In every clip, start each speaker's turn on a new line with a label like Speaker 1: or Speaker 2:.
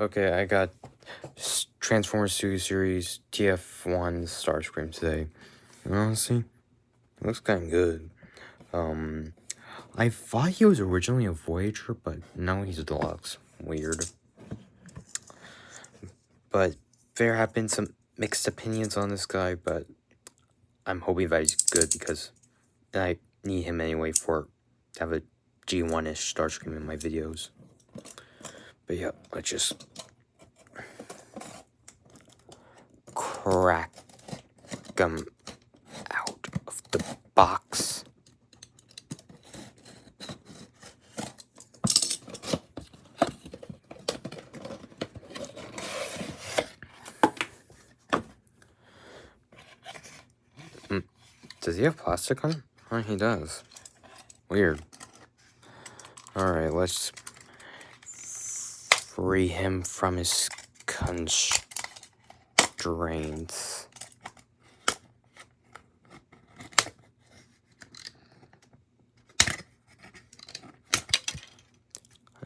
Speaker 1: Okay, I got Transformers 2 series TF1 Starscream today. And honestly, it looks kind of good. I thought he was originally a Voyager, but now he's a Deluxe. Weird. But there have been some mixed opinions on this guy, but I'm hoping that he's good because I need him anyway to have a G1-ish Starscream in my videos. But yeah, let's just crack him out of the box. Does he have plastic on him? Oh, he does. Weird. Alright, let's free him from his constraints.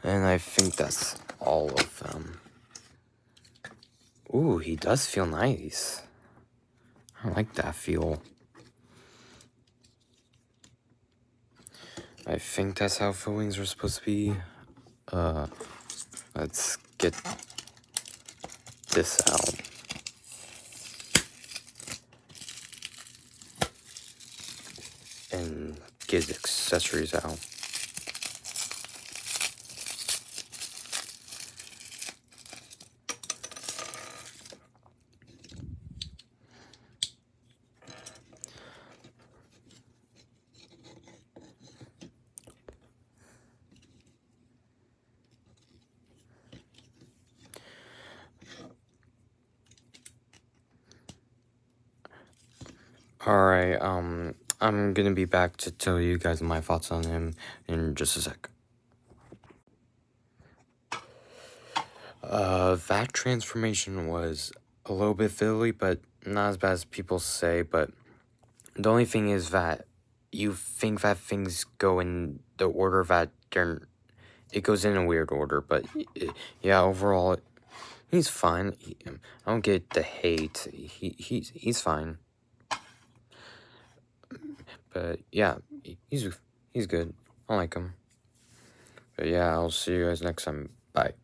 Speaker 1: And I think that's all of them. Ooh, he does feel nice. I like that feel. I think that's how fillings are supposed to be. Let's get this out. And get accessories out. Alright, I'm gonna be back to tell you guys my thoughts on him in just a sec. That transformation was a little bit fiddly, but not as bad as people say, but the only thing is that you think that things go in the order that it goes in a weird order, but yeah, overall, he's fine. I don't get the hate. He's fine. But yeah, he's good. I like him. But yeah, I'll see you guys next time. Bye.